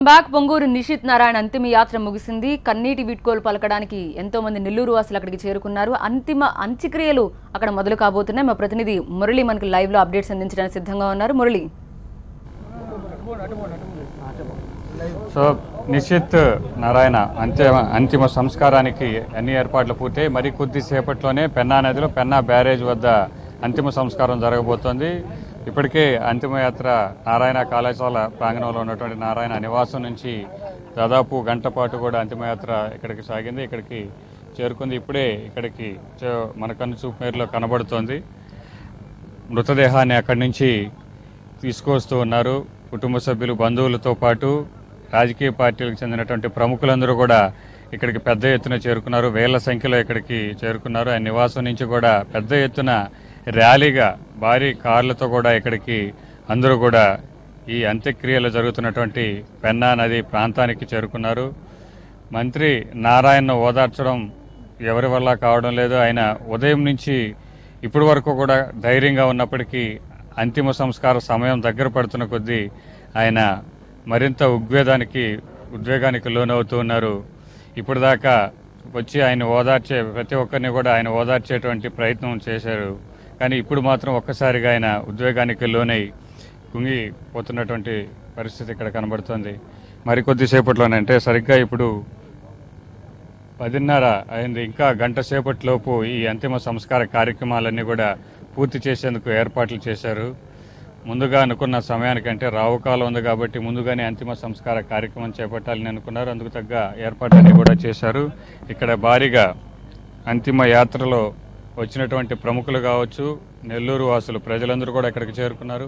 Back. Ponguru Nishith Narayana అంతిమ యాత్ర ముగిసింది. కన్నీటి వీడ్కోలు పలకడానికి ఎంతో మంది నెల్లూరు వాసులు అక్కడికి చేరుకున్నారు. అంతిమ అంత్యక్రియలు అక్కడ మొదలు కాబోతున్నాయి. మా ప్రతినిధి మురళి మనకు లైవ్ లో అప్డేట్స్ అందించడానికి సిద్ధంగా ఉన్నారు. మురళి, సో నిషిత్ నారాయణ అంతిమ సంస్కారానికి అన్ని ఏర్పాట్లు పూర్తయి మరి కొద్దిసేపట్లోనే పెన్నా నదిలో పెన్నా బ్యారేజ్ వద్ద అంతిమ సంస్కారం జరగబోతోంది. ఇప్పటికే అంతిమయాత్ర నారాయణ కళాశాల ప్రాంగణంలో ఉన్నటువంటి నారాయణ నివాసం నుంచి దాదాపు గంట పాటు కూడా అంతిమయాత్ర ఇక్కడికి సాగింది. ఇక్కడికి చేరుకుంది. ఇప్పుడే ఇక్కడికి మన కన్ను చూపు మేరలో కనబడుతోంది. మృతదేహాన్ని అక్కడి నుంచి తీసుకొస్తూ ఉన్నారు. కుటుంబ సభ్యులు, బంధువులతో పాటు రాజకీయ పార్టీలకు చెందినటువంటి ప్రముఖులందరూ కూడా ఇక్కడికి పెద్ద ఎత్తున చేరుకున్నారు. వేల సంఖ్యలో ఇక్కడికి చేరుకున్నారు. ఆయన నివాసం నుంచి కూడా పెద్ద ఎత్తున ర్యాలీగా భారీ కార్లతో కూడా ఇక్కడికి అందరూ కూడా ఈ అంత్యక్రియలు జరుగుతున్నటువంటి పెన్నా నది ప్రాంతానికి చేరుకున్నారు. మంత్రి నారాయణను ఓదార్చడం ఎవరి వల్ల కావడం లేదు. ఆయన ఉదయం నుంచి ఇప్పటి వరకు కూడా ధైర్యంగా ఉన్నప్పటికీ అంతిమ సంస్కార సమయం దగ్గర పడుతున్న కొద్దీ ఆయన మరింత ఉద్వేగానికి లోనవుతూ ఉన్నారు. ఇప్పుడు దాకా వచ్చి ఆయన ప్రతి ఒక్కరిని కూడా ఆయన ఓదార్చేటువంటి ప్రయత్నం చేశారు. కానీ ఇప్పుడు మాత్రం ఒక్కసారిగా ఆయన ఉద్వేగానికి లోనై కుంగిపోతున్నటువంటి పరిస్థితి ఇక్కడ కనబడుతోంది. మరికొద్దిసేపట్లోనే, అంటే సరిగ్గా ఇప్పుడు 10:30 అయింది. ఇంకా గంట సేపట్లోపు ఈ అంతిమ సంస్కార కార్యక్రమాలన్నీ కూడా పూర్తి చేసేందుకు ఏర్పాట్లు చేశారు. ముందుగా అనుకున్న సమయానికంటే రావుకాలం ఉంది కాబట్టి ముందుగానే అంతిమ సంస్కార కార్యక్రమం చేపట్టాలని అనుకున్నారు. అందుకు తగ్గ ఏర్పాట్లన్నీ కూడా చేశారు. ఇక్కడ భారీగా అంతిమ యాత్రలో వచ్చినటువంటి ప్రముఖులు కావచ్చు, నెల్లూరు వాసులు ప్రజలందరూ కూడా ఇక్కడికి చేరుకున్నారు.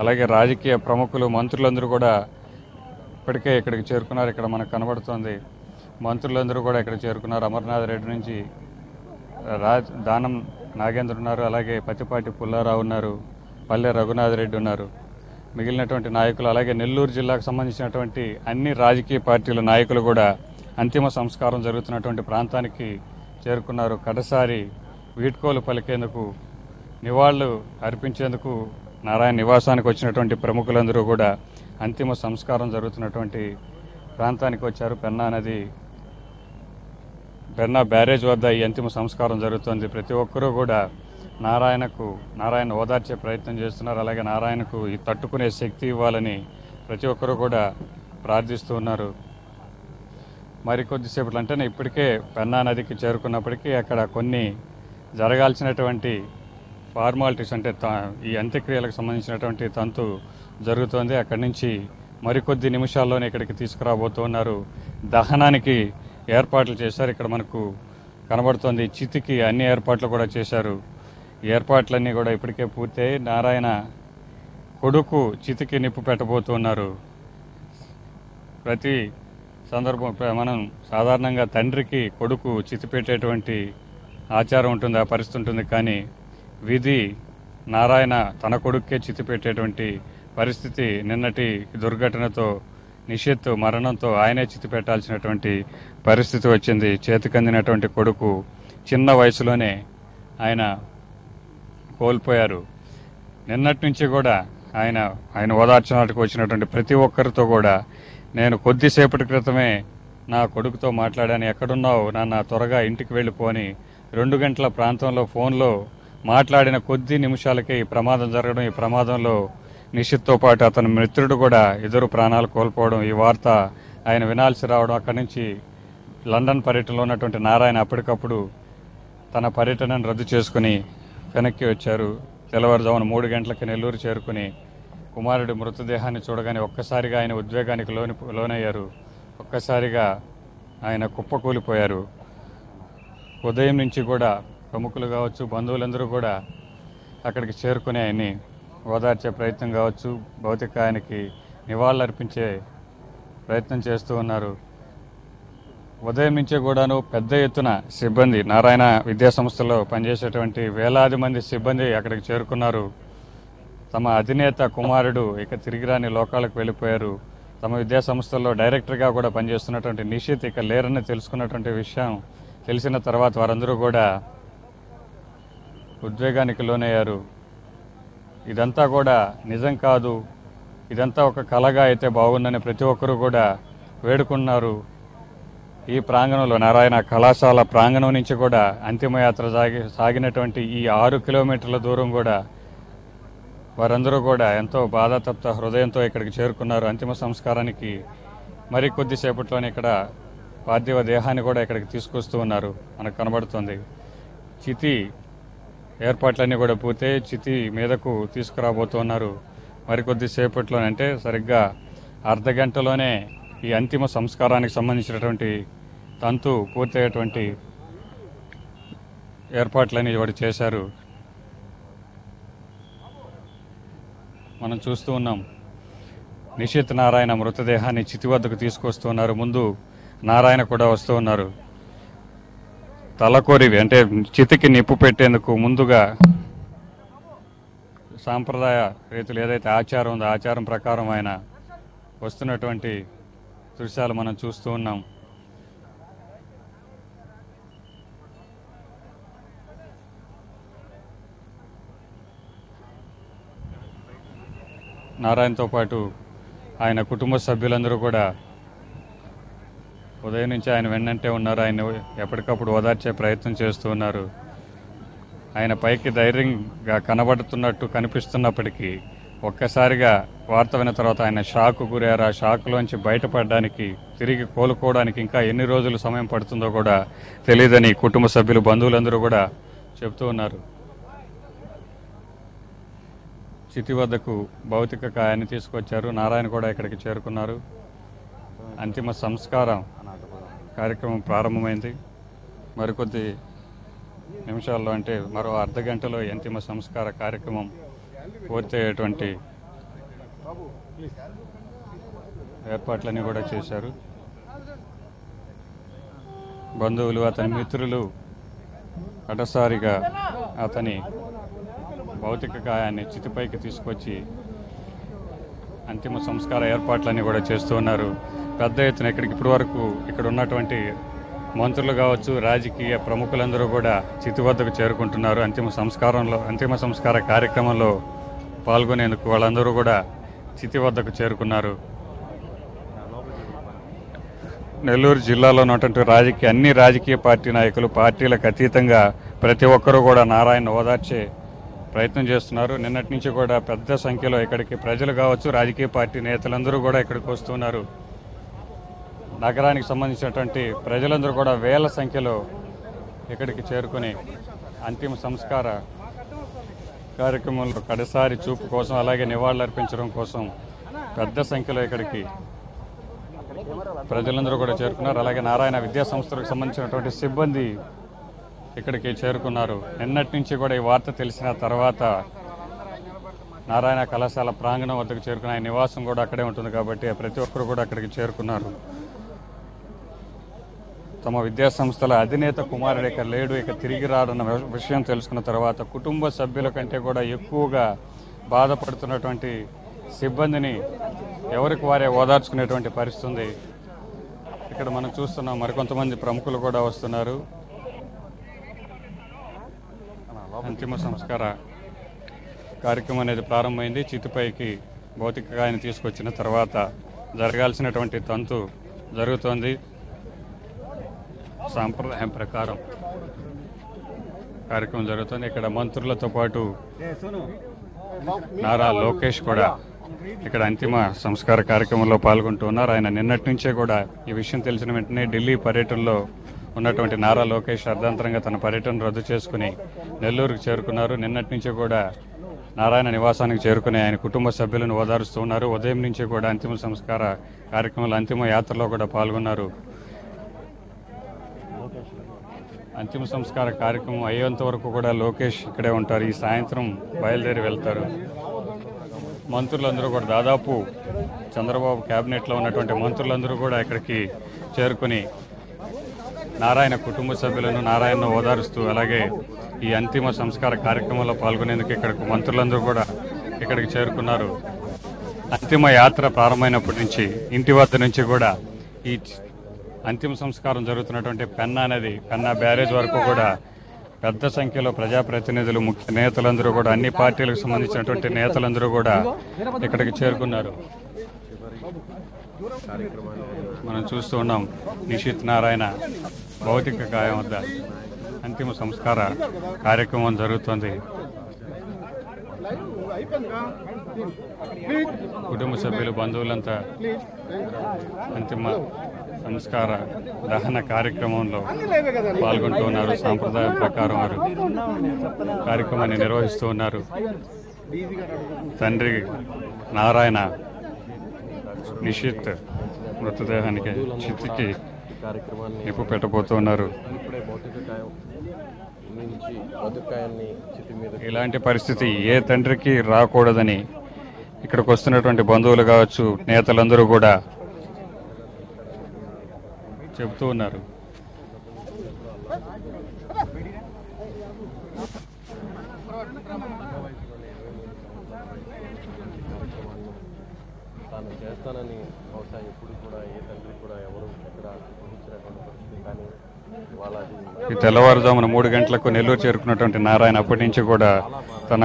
అలాగే రాజకీయ ప్రముఖులు, మంత్రులందరూ కూడా ఇప్పటికే ఇక్కడికి చేరుకున్నారు. ఇక్కడ మనకు కనబడుతోంది మంత్రులందరూ కూడా ఇక్కడ చేరుకున్నారు. అమర్నాథ్ రెడ్డి నుంచి దానం నాగేంద్ర ఉన్నారు, అలాగే పత్తిపాటి పుల్లారావు ఉన్నారు, పల్లె రఘునాథ్ రెడ్డి ఉన్నారు, మిగిలినటువంటి నాయకులు, అలాగే నెల్లూరు జిల్లాకు సంబంధించినటువంటి అన్ని రాజకీయ పార్టీల నాయకులు కూడా అంతిమ సంస్కారం జరుగుతున్నటువంటి ప్రాంతానికి చేరుకున్నారు. కడసారి వీడ్కోలు పలికేందుకు, నివాళులు అర్పించేందుకు నారాయణ నివాసానికి వచ్చినటువంటి ప్రముఖులందరూ కూడా అంతిమ సంస్కారం జరుగుతున్నటువంటి ప్రాంతానికి వచ్చారు. పెన్నా బ్యారేజ్ వద్ద ఈ అంతిమ సంస్కారం జరుగుతోంది. ప్రతి ఒక్కరూ కూడా నారాయణ ఓదార్చే ప్రయత్నం చేస్తున్నారు. అలాగే నారాయణకు ఈ తట్టుకునే శక్తి ఇవ్వాలని ప్రతి ఒక్కరూ కూడా ప్రార్థిస్తూ ఉన్నారు. మరికొద్దిసేపట్లో, అంటే ఇప్పటికే పెన్నా నదికి చేరుకున్నప్పటికీ అక్కడ కొన్ని జరగాల్సినటువంటి ఫార్మాలిటీస్, అంటే ఈ అంత్యక్రియలకు సంబంధించినటువంటి తంతు జరుగుతోంది. అక్కడి నుంచి మరికొద్ది నిమిషాల్లోనే ఇక్కడికి తీసుకురాబోతున్నారు. దహనానికి ఏర్పాట్లు చేశారు. ఇక్కడ మనకు కనబడుతోంది. చితికి అన్ని ఏర్పాట్లు కూడా చేశారు. ఈ ఏర్పాట్లన్నీ కూడా ఇప్పటికే పూర్తయి నారాయణ కొడుకు చితికి నిప్పు పెట్టబోతున్నారు. ప్రతి సందర్భం మనం సాధారణంగా తండ్రికి కొడుకు చితి పెట్టేటువంటి ఆచారం ఉంటుంది, ఆ పరిస్థితి ఉంటుంది. కానీ విధి నారాయణ తన కొడుక్కే చితి పెట్టేటువంటి పరిస్థితి నిన్నటి దుర్ఘటనతో, నిషిత్ మరణంతో ఆయనే చితి పెట్టాల్సినటువంటి పరిస్థితి వచ్చింది. చేతికందినటువంటి కొడుకు చిన్న వయసులోనే ఆయన కోల్పోయారు. నిన్నటి నుంచి కూడా ఆయన ఓదార్చడానికి వచ్చినటువంటి ప్రతి ఒక్కరితో కూడా నేను కొద్దిసేపటి క్రితమే నా కొడుకుతో మాట్లాడాను, ఎక్కడున్నావు నాన్న, త్వరగా ఇంటికి వెళ్ళిపోని 2 గంటల ప్రాంతంలో ఫోన్లో మాట్లాడిన కొద్ది నిమిషాలకే ఈ ప్రమాదం జరగడం, ఈ ప్రమాదంలో నిషిత్తో పాటు అతని మిత్రుడు కూడా ఇద్దరు ప్రాణాలు కోల్పోవడం, ఈ వార్త ఆయన వినాల్సి రావడం. అక్కడి నుంచి లండన్ పర్యటనలో ఉన్నటువంటి నారాయణ అప్పటికప్పుడు తన పర్యటనను రద్దు చేసుకుని వెనక్కి వచ్చారు. తెల్లవారుజామున 3 గంటలకి నెల్లూరు చేరుకుని కుమారుడి మృతదేహాన్ని చూడగానే ఒక్కసారిగా ఆయన ఉద్వేగానికి లోనయ్యారు. ఒక్కసారిగా ఆయన కుప్పకూలిపోయారు. ఉదయం నుంచి కూడా ప్రముఖులు కావచ్చు, బంధువులందరూ కూడా అక్కడికి చేరుకుని ఆయన్ని ఓదార్చే ప్రయత్నం కావచ్చు, భౌతికాయానికి నివాళులర్పించే ప్రయత్నం చేస్తూ ఉన్నారు. ఉదయం నుంచే కూడాను పెద్ద ఎత్తున సిబ్బంది, నారాయణ విద్యాసంస్థలో పనిచేసేటువంటి వేలాది మంది సిబ్బంది అక్కడికి చేరుకున్నారు. తమ అధినేత కుమారుడు ఇక తిరిగిరాని లోకాలకు వెళ్ళిపోయారు. తమ విద్యాసంస్థల్లో డైరెక్టర్గా కూడా పనిచేస్తున్నటువంటి నిషిత్ ఇక లేరని తెలుసుకున్నటువంటి విషయం తెలిసిన తర్వాత వారందరూ కూడా ఉద్వేగానికి లోనయ్యారు. ఇదంతా కూడా నిజం కాదు, ఇదంతా ఒక కళగా అయితే బాగుందని ప్రతి ఒక్కరూ కూడా వేడుకున్నారు. ఈ ప్రాంగణంలో నారాయణ కళాశాల ప్రాంగణం నుంచి కూడా అంతిమయాత్ర సాగినటువంటి ఈ 6 కిలోమీటర్ల దూరం కూడా వారందరూ కూడా ఎంతో బాధాతప్త హృదయంతో ఇక్కడికి చేరుకున్నారు. అంతిమ సంస్కారానికి మరి కొద్దిసేపట్లోనే ఇక్కడ పార్థివ దేహాన్ని కూడా ఇక్కడికి తీసుకొస్తూ ఉన్నారు, మనకు కనబడుతుంది. చితి ఏర్పాట్లన్నీ కూడా పూర్తే చితి మీదకు తీసుకురాబోతున్నారు మరికొద్దిసేపట్లోనే. అంటే సరిగ్గా అర్ధ గంటలోనే ఈ అంతిమ సంస్కారానికి సంబంధించినటువంటి తంతు పూర్తయ్యేటువంటి ఏర్పాట్లన్నీ వాడు చేశారు. మనం చూస్తూ ఉన్నాం. నిషిత్ నారాయణ మృతదేహాన్ని చితి వద్దకు తీసుకొస్తున్నారు. ముందు నారాయణ కూడా వస్తూ ఉన్నారు. తలకొరివి అంటే చితికి నిప్పు పెట్టేందుకు ముందుగా సాంప్రదాయ రీతులు ఏదైతే ఆచారం ఉందో ఆచారం ప్రకారం ఆయన వస్తున్నటువంటి దృశ్యాలు మనం చూస్తూ ఉన్నాం. నారాయణతో పాటు ఆయన కుటుంబ సభ్యులందరూ కూడా ఉదయం నుంచి ఆయన వెన్నంటే ఉన్నారు. ఆయన ఎప్పటికప్పుడు ఓదార్చే ప్రయత్నం చేస్తూ ఉన్నారు. ఆయన పైకి ధైర్యంగా కనబడుతున్నట్టు కనిపిస్తున్నప్పటికీ ఒక్కసారిగా వార్త విన్న తర్వాత ఆయన షాక్ గురయ్యారు. ఆ షాక్లోంచి బయటపడడానికి తిరిగి కోలుకోవడానికి ఇంకా ఎన్ని రోజులు సమయం పడుతుందో కూడా తెలియదని కుటుంబ సభ్యులు బంధువులందరూ కూడా చెప్తూ ఉన్నారు. చితి వద్దకు భౌతిక కాయాన్ని తీసుకొచ్చారు. నారాయణ కూడా ఇక్కడికి చేరుకున్నారు. అంతిమ సంస్కారం కార్యక్రమం ప్రారంభమైంది. మరికొద్ది నిమిషాల్లో అంటే మరో అర్ధ గంటలో అంతిమ సంస్కార కార్యక్రమం పూర్తయ్యేటువంటి ఏర్పాట్లన్నీ కూడా చేశారు. బంధువులు అతని మిత్రులు అటసారిగా అతని భౌతిక కాయాన్ని చితిపైకి తీసుకొచ్చి అంతిమ సంస్కార ఏర్పాట్లన్నీ కూడా చేస్తూ ఉన్నారు. పెద్ద ఎత్తున ఇప్పటి వరకు ఇక్కడ ఉన్నటువంటి మంత్రులు కావచ్చు, రాజకీయ ప్రముఖులందరూ కూడా చితి వద్దకు చేరుకుంటున్నారు. అంతిమ సంస్కార కార్యక్రమంలో పాల్గొనేందుకు వాళ్ళందరూ కూడా చితి వద్దకు చేరుకున్నారు. నెల్లూరు జిల్లాలో ఉన్నటువంటి అన్ని రాజకీయ పార్టీ నాయకులు, పార్టీలకు అతీతంగా ప్రతి ఒక్కరూ కూడా నారాయణ ఓదార్చే ప్రయత్నం చేస్తున్నారు. నిన్నటి నుంచి కూడా పెద్ద సంఖ్యలో ఇక్కడికి ప్రజలు కావచ్చు, రాజకీయ పార్టీ నేతలందరూ కూడా ఇక్కడికి వస్తున్నారు. నగరానికి సంబంధించినటువంటి ప్రజలందరూ కూడా వేల సంఖ్యలో ఇక్కడికి చేరుకుని అంతిమ సంస్కార కార్యక్రమంలో కడసారి చూపు కోసం అలాగే నివాళులర్పించడం కోసం పెద్ద సంఖ్యలో ఇక్కడికి ప్రజలందరూ కూడా చేరుకున్నారు. అలాగే నారాయణ విద్యా సంస్థలకు సంబంధించినటువంటి సిబ్బంది ఇక్కడికి చేరుకున్నారు. నిన్నటి నుంచి కూడా ఈ వార్త తెలిసిన తర్వాత నారాయణ కళాశాల ప్రాంగణం వద్దకు చేరుకున్న ఆయన నివాసం కూడా అక్కడే ఉంటుంది కాబట్టి ప్రతి ఒక్కరు కూడా అక్కడికి చేరుకున్నారు. తమ విద్యా సంస్థల అధినేత కుమారుడు ఇక లేడు, ఇక తిరిగి రాడన్న విషయం తెలుసుకున్న తర్వాత కుటుంబ సభ్యుల కంటే కూడా ఎక్కువగా బాధపడుతున్నటువంటి సిబ్బందిని ఎవరికి వారే ఓదార్చుకునేటువంటి పరిస్థితి ఉంది. ఇక్కడ మనం చూస్తున్నాం మరికొంతమంది ప్రముఖులు కూడా వస్తున్నారు. అంతిమ సంస్కార కార్యక్రమం అనేది ప్రారంభమైంది. చితిపైకి భౌతిక కాయాన్ని తీసుకొచ్చిన తర్వాత జరగాల్సినటువంటి తంతు జరుగుతోంది. సాంప్రదాయం ప్రకారం కార్యక్రమం జరుగుతుంది. ఇక్కడ మంత్రులతో పాటు నారా లోకేష్ కూడా ఇక్కడ అంతిమ సంస్కార కార్యక్రమంలో పాల్గొంటూ ఉన్నారు. ఆయన నిన్నటి నుంచే కూడా ఈ విషయం తెలిసిన వెంటనే ఢిల్లీ పర్యటనలో ఉన్నటువంటి నారా లోకేష్ అర్ధాంతరంగా తన పర్యటన రద్దు చేసుకుని నెల్లూరుకు చేరుకున్నారు. నిన్నటి నుంచే కూడా నారాయణ నివాసానికి చేరుకుని ఆయన కుటుంబ సభ్యులను ఓదారుస్తూ ఉన్నారు. ఉదయం నుంచి కూడా అంతిమ సంస్కార కార్యక్రమంలో అంతిమ యాత్రలో కూడా పాల్గొన్నారు. అంతిమ సంస్కార కార్యక్రమం అయ్యేంత వరకు కూడా లోకేష్ ఇక్కడే ఉంటారు. ఈ సాయంత్రం బయలుదేరి వెళ్తారు. మంత్రులందరూ కూడా దాదాపు చంద్రబాబు క్యాబినెట్లో ఉన్నటువంటి మంత్రులందరూ కూడా ఇక్కడికి చేరుకుని నారాయణ కుటుంబ సభ్యులను నారాయణను ఓదారుస్తూ అలాగే ఈ అంతిమ సంస్కార కార్యక్రమంలో పాల్గొనేందుకు ఇక్కడికి మంత్రులందరూ కూడా ఇక్కడికి చేరుకున్నారు. అంతిమ యాత్ర ప్రారంభమైనప్పటి నుంచి ఇంటి వద్ద నుంచి కూడా ఈ అంతిమ సంస్కారం జరుగుతున్నటువంటి పెన్నా బ్యారేజ్ వరకు కూడా పెద్ద సంఖ్యలో ప్రజాప్రతినిధులు, ముఖ్య నేతలందరూ కూడా, అన్ని పార్టీలకు సంబంధించినటువంటి నేతలందరూ కూడా ఇక్కడికి చేరుకున్నారు. మనం చూస్తూ ఉన్నాం నిషిత్ నారాయణ భౌతిక గాయం వద్ద అంతిమ సంస్కార కార్యక్రమం జరుగుతుంది. కుటుంబ సభ్యులు, బంధువులంతా అంతిమ సంస్కార దహన కార్యక్రమంలో పాల్గొంటూ ఉన్నారు. సాంప్రదాయ ప్రకారం వారు కార్యక్రమాన్ని నిర్వహిస్తూ ఉన్నారు. తండ్రి నారాయణ నిషిత్ మృతదేహానికి చితికి నిప్పు పెట్టబోతున్నారు. ఇలాంటి పరిస్థితి ఏ తండ్రికి రాకూడదని ఇక్కడికి వస్తున్నటువంటి బంధువులు కావచ్చు, నేతలందరూ కూడా చెబుతూ ఉన్నారు. తాను చేస్తానని బహుశా ఎప్పుడు కూడా ఏ తండ్రి కూడా ఎవరు ఎక్కడ ఊహించినటువంటి పరిస్థితి. కానీ వాళ్ళ ఈ తెల్లవారుజామున 3 గంటలకు నెల్లూరు చేరుకున్నటువంటి నారాయణ అప్పటి నుంచి కూడా తన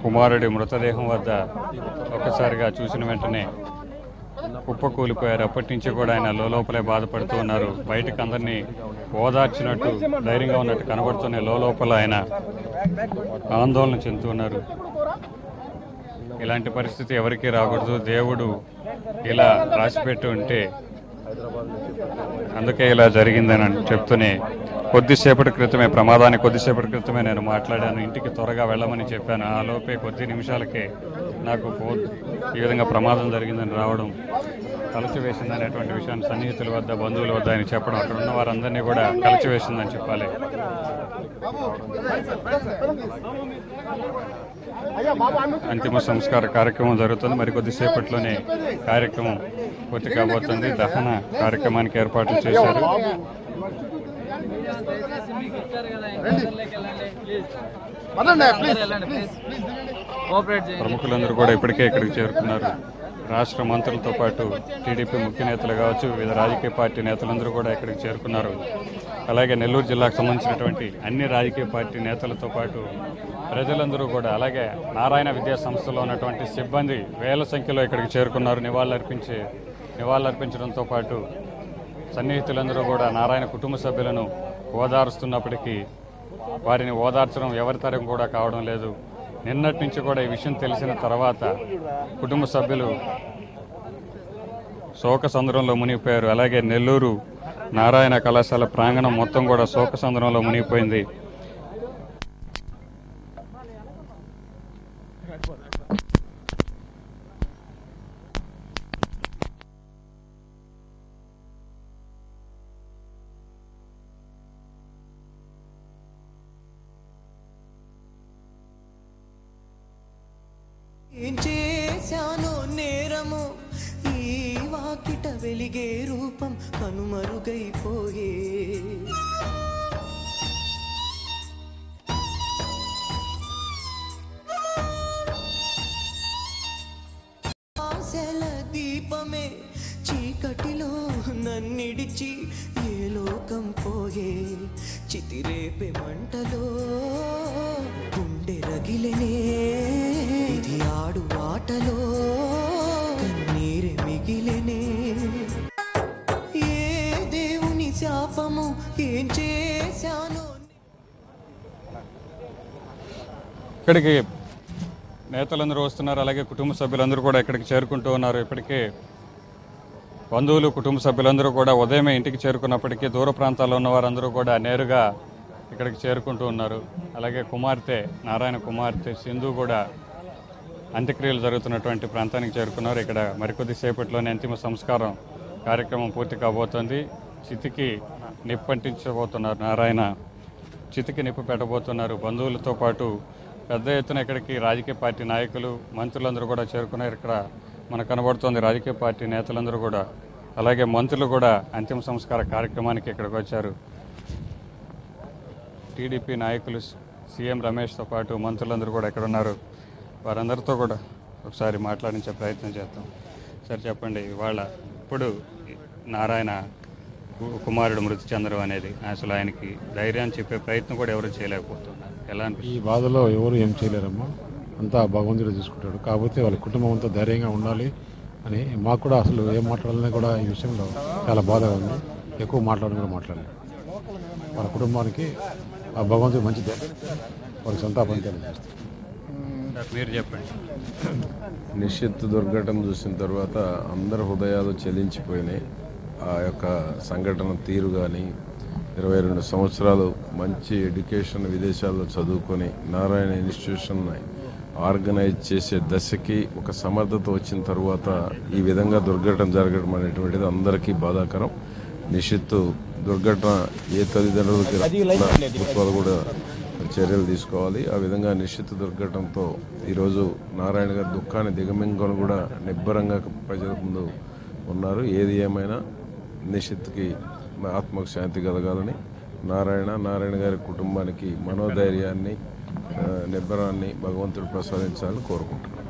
కుమారుడి మృతదేహం వద్ద ఒక్కసారిగా చూసిన వెంటనే కుప్పకూలిపోయారు. అప్పటి నుంచి కూడా ఆయన లోపలే బాధపడుతూ ఉన్నారు. బయటకు అందరినీ ఓదార్చినట్టు, ధైర్యంగా ఉన్నట్టు కనబడుతూనే లోపల ఆయన ఆందోళన చెందుతున్నారు. ఇలాంటి పరిస్థితి ఎవరికీ రాకూడదు, దేవుడు ఇలా రాసిపెట్టి ఉంటే అందుకే ఇలా జరిగిందని చెప్తూనే కొద్దిసేపటి క్రితమే, ప్రమాదానికి కొద్దిసేపటి క్రితమే నేను మాట్లాడాను, ఇంటికి త్వరగా వెళ్ళమని చెప్పాను. ఆ లోపే కొద్ది నిమిషాలకే నాకు ఈ విధంగా ప్రమాదం జరిగిందని రావడం కలచివేసింది అనేటువంటి విషయాన్ని సన్నిహితుల వద్ద, బంధువుల వద్ద ఆయన చెప్పడం, అక్కడ ఉన్న వారందరినీ కూడా కలచివేసిందని చెప్పాలి. అంతిమ సంస్కార కార్యక్రమం జరుగుతుంది. మరికొద్దిసేపట్లోనే కార్యక్రమం పూర్తి కాబోతుంది. దహన కార్యక్రమానికి ఏర్పాట్లు చేశారు. ప్రముఖులందరూ కూడా ఇప్పటికే ఇక్కడికి చేరుకున్నారు. రాష్ట్ర మంత్రులతో పాటు టీడీపీ ముఖ్య నేతలు కావచ్చు, వివిధ రాజకీయ పార్టీ నేతలందరూ కూడా ఇక్కడికి చేరుకున్నారు. అలాగే నెల్లూరు జిల్లాకు సంబంధించినటువంటి అన్ని రాజకీయ పార్టీ నేతలతో పాటు ప్రజలందరూ కూడా, అలాగే నారాయణ విద్యా సంస్థలో ఉన్నటువంటి సిబ్బంది వేల సంఖ్యలో ఇక్కడికి చేరుకున్నారు. నివాళులర్పించడంతో పాటు సన్నిహితులందరూ కూడా నారాయణ కుటుంబ సభ్యులను ఓదారుస్తున్నప్పటికీ వారిని ఓదార్చడం ఎవరి తరం కూడా కావడం లేదు. నిన్నటి నుంచి కూడా ఈ విషయం తెలిసిన తర్వాత కుటుంబ సభ్యులు శోక సంద్రంలో మునిగిపోయారు. అలాగే నెల్లూరు నారాయణ కళాశాల ప్రాంగణం మొత్తం కూడా శోక సంద్రంలో మునిగిపోయింది. ఏం చేశానో నేరము, ఈ వాకిట వెలిగే రూపం కనుమరుగైపోయే. ఆశల దీపమే చీకటిలో నన్నిడిచి ఏ లోకం పోయే. చితిరేపే మంటలో గుండె రగిలనే, ఇది ఆడు ఆటలో కన్నీరే మిగిలనే. ఏ దేవుని శాపము, ఏం చేశానో. ఇక్కడికి నేతలందరూ వస్తున్నారు. అలాగే కుటుంబ సభ్యులందరూ కూడా ఇక్కడికి చేరుకుంటూ ఉన్నారు. ఇప్పటికే బంధువులు, కుటుంబ సభ్యులందరూ కూడా ఉదయమే ఇంటికి చేరుకున్నప్పటికీ దూర ప్రాంతాల్లో ఉన్న వారందరూ కూడా నేరుగా ఇక్కడికి చేరుకుంటూ ఉన్నారు. అలాగే కుమార్తె, నారాయణ కుమార్తె సింధు కూడా అంత్యక్రియలు జరుగుతున్నటువంటి ప్రాంతానికి చేరుకున్నారు. ఇక్కడ మరికొద్ది సేపట్లోనే అంతిమ సంస్కారం కార్యక్రమం పూర్తి కాబోతోంది. చితికి నిప్పంటించబోతున్నారు. నారాయణ చితికి నిప్పు పెట్టబోతున్నారు. బంధువులతో పాటు పెద్ద ఎత్తున ఇక్కడికి రాజకీయ పార్టీ నాయకులు, మంత్రులందరూ కూడా చేరుకున్నారు. ఇక్కడ మనకు కనబడుతోంది రాజకీయ పార్టీ నేతలందరూ కూడా, అలాగే మంత్రులు కూడా అంతిమ సంస్కార కార్యక్రమానికి ఇక్కడికి వచ్చారు. టీడీపీ నాయకులు, సీఎం రమేష్తో పాటు మంత్రులందరూ కూడా ఇక్కడ ఉన్నారు. వారందరితో కూడా ఒకసారి మాట్లాడించే ప్రయత్నం చేద్దాం. సార్ చెప్పండి, ఇవాళ ఇప్పుడు నారాయణ కుమారుడు మృతి చెందడం అనేది అసలు ఆయనకి ధైర్యాన్ని చెప్పే ప్రయత్నం కూడా ఎవరు చేయలేకపోతున్నారు. ఎలా ఈ అనిపిస్తుంది? బాధలో ఎవరు ఏం చేయలేరమ్మా, అంతా భగవంతుడు చూసుకుంటాడు. కాకపోతే వాళ్ళ కుటుంబం అంతా ధైర్యంగా ఉండాలి అని మాకు కూడా అసలు ఏం మాట్లాడాలని కూడా ఈ విషయంలో చాలా బాధగా ఉంది. ఎక్కువ మాట్లాడడం కూడా మాట్లాడలేదు. వాళ్ళ కుటుంబానికి ఆ భగవంతుడు మంచి ధైర్యం వాళ్ళకి సంతాపం తెలియజేస్తారు. మీరు చెప్పండి. నిశ్చిత్ దుర్ఘటన చూసిన తర్వాత అందరి హృదయాలు చెలించిపోయినాయి. ఆ యొక్క సంఘటన తీరు కానీ 22 సంవత్సరాలు మంచి ఎడ్యుకేషన్ విదేశాల్లో చదువుకొని నారాయణ ఇన్స్టిట్యూషన్ని ఆర్గనైజ్ చేసే దశకి ఒక సమర్థత వచ్చిన తర్వాత ఈ విధంగా దుర్ఘటన జరగడం అనేటువంటిది అందరికీ బాధాకరం. నిశ్చిత్ దుర్ఘటన ఏ తల్లిదండ్రులకి ప్రభుత్వాలు కూడా చర్యలు తీసుకోవాలి. ఆ విధంగా నిశ్చిత దుర్ఘటనతో ఈరోజు నారాయణ గారి దుఃఖాన్ని దిగమింగుకొని కూడా నిబ్బరంగా ప్రజల ముందు ఉన్నారు. ఏది ఏమైనా నిశ్చిత్కి ఆత్మకు శాంతి కలగాలని, నారాయణ గారి కుటుంబానికి మనోధైర్యాన్ని నిబ్బరాన్ని భగవంతుడు ప్రసాదించాలని కోరుకుంటున్నాను.